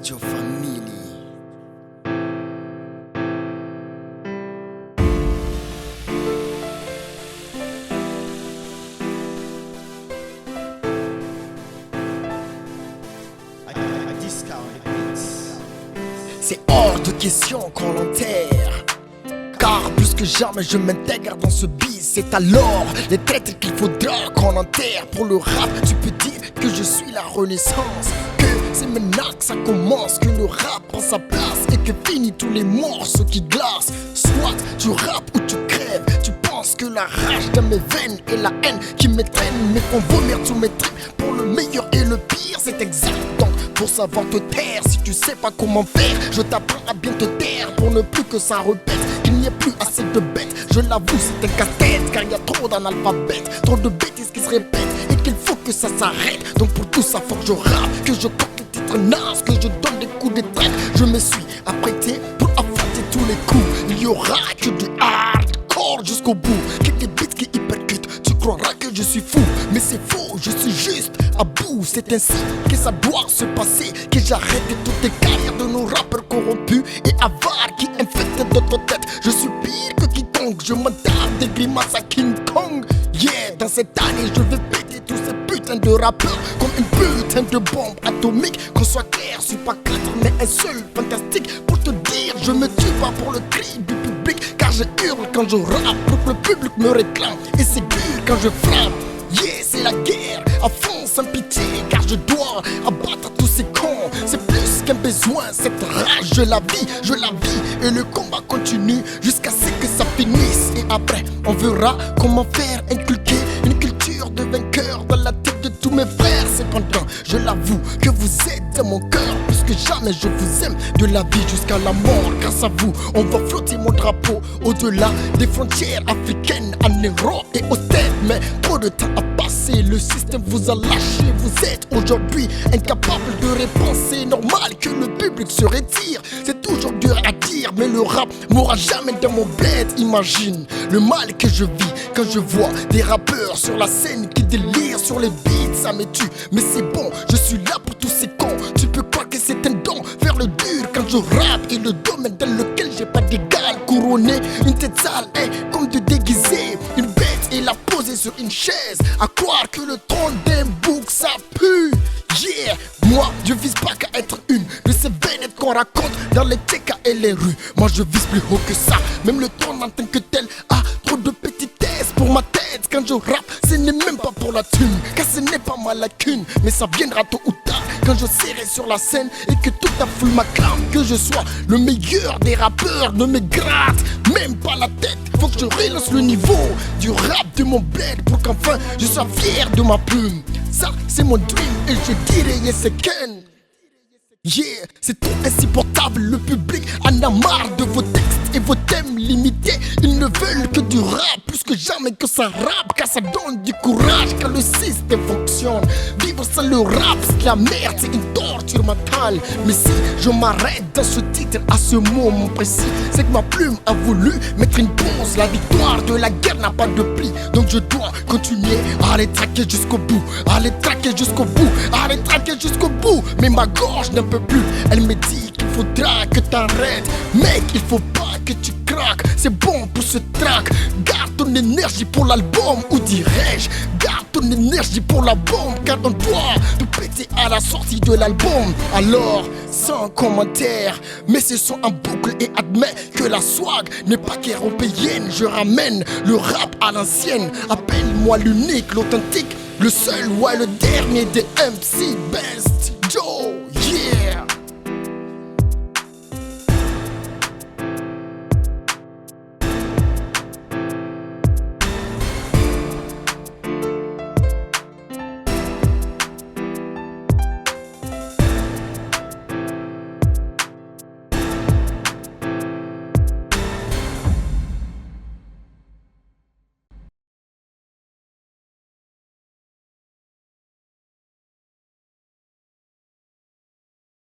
Dio Family. C'est hors de question qu'on l'enterre, car plus que jamais je m'intègre dans ce bis. C'est alors les traîtres qu'il faudra qu'on enterre. Pour le rap, tu peux dire que je suis la renaissance, que c'est maintenant que ça commence, que le rap prend sa place et que finit tous les morceaux qui glacent. Soit tu rappes ou tu crèves, tu penses que la rage dans mes veines et la haine qui m'étreigne me font vomir tous mes tripes. Pour le meilleur et le pire, c'est exact. Donc pour savoir te taire, si tu sais pas comment faire, je t'apprends à bien te taire. Pour ne plus que ça répète, qu'il n'y ait plus assez de bêtes. Je l'avoue, c'est un casse-tête, car il y a trop d'analphabètes, trop de bêtises qui se répètent, et qu'il faut que ça s'arrête. Donc pour tout ça, faut que je rappe, que je compte les titres nazes, que je donne des coups de traite. Je me suis apprêté pour affronter tous les coups. Il y aura que du hardcore jusqu'au bout, quelques beats qui hypercutent. Tu croiras que je suis fou, mais c'est faux, je suis juste à bout. C'est ainsi que ça doit se passer, que j'arrête toutes les carrières de nos rappeurs corrompus et avares qui infectent d'autres têtes. Je suis pire que quiconque, je m'en tape des grimaces à King Kong. Yeah, dans cette année je vais péter tous ces putains de rappeurs comme une putain de bombe atomique. Qu'on soit clair, je suis pas quatre mais un seul fantastique. Pour te dire, je me tue pas pour le cri du public, car je hurle quand je rappe pour que le public me réclame. Et c'est dur quand je frappe. Yeah, c'est la guerre, à fond sans pitié, car je dois abattre tous ces cons. C'est plus qu'un besoin, cette rage je la vis, et le combat continue jusqu'à ce que ça finisse. Et après, on verra comment faire inculquer une culture de vainqueur dans la tête de tous mes frères. Cependant, je l'avoue que vous êtes dans mon cœur, plus que jamais je vous aime, de la vie jusqu'à la mort. Grâce à vous, on va flotter mon drapeau au-delà des frontières africaines, en Europe et aux States. Mais trop de temps a passé, le système vous a lâché. Vous êtes aujourd'hui incapable de réponse. C'est normal que le public se retire, c'est toujours dur à dire, mais le rap mourra jamais dans mon bled. Imagine le mal que je vis quand je vois des rappeurs sur la scène qui délirent sur les beats, ça me tue. Mais c'est bon, je suis là pour tous ces cons. Tu peux croire que c'est un don, faire le dur quand je rappe, et le domaine dans lequel j'ai pas d'égal. Couronné, une tête sale, comme de déguiser une bête et la poser sur une chaise. À croire que le trône d'un bouc ça pue. Yeah, moi je vise pas qu'à être une de ces vedettes qu'on raconte dans les TK et les rues. Moi je vise plus haut que ça, même le trône en tant que tel a trop de petitesse pour ma tête. Quand je rappe, ce n'est même pas pour la thune, car ce n'est pas ma lacune, mais ça viendra tôt ou tard, quand je serai sur la scène et que toute la foule m'acclame. Que je sois le meilleur des rappeurs, ne me gratte même pas la tête. Faut que je relance le niveau du rap de mon bled, pour qu'enfin je sois fier de ma plume. Ça c'est mon dream et je dirais yes again. Yeah, c'est trop insupportable, le public en a marre de vos textes et vos thèmes limités. Ils ne veulent que du rap, plus que jamais que ça rappe, car ça donne du courage quand le système fonctionne. Vivre sans le rap, c'est la merde, c'est une torture mentale. Mais si je m'arrête dans ce titre à ce moment précis, c'est que ma plume a voulu mettre une pause. La victoire de la guerre n'a pas de prix, donc je dois continuer à les traquer jusqu'au bout, à les traquer jusqu'au bout, à les traquer jusqu'au bout. Mais ma gorge n'en peut plus, elle me dit qu'il faudra que t'arrêtes. Mec, il faut pas que tu craques, c'est bon pour ce track. Garde ton énergie pour l'album, ou dirais-je, garde ton énergie pour la bombe, car on doit tout péter à la sortie de l'album. Alors, sans commentaire, mets ce son en boucle et admets que la swag n'est pas qu'européenne. Je ramène le rap à l'ancienne, appelle-moi l'unique, l'authentique, le seul, ouais, le dernier des MC Benz.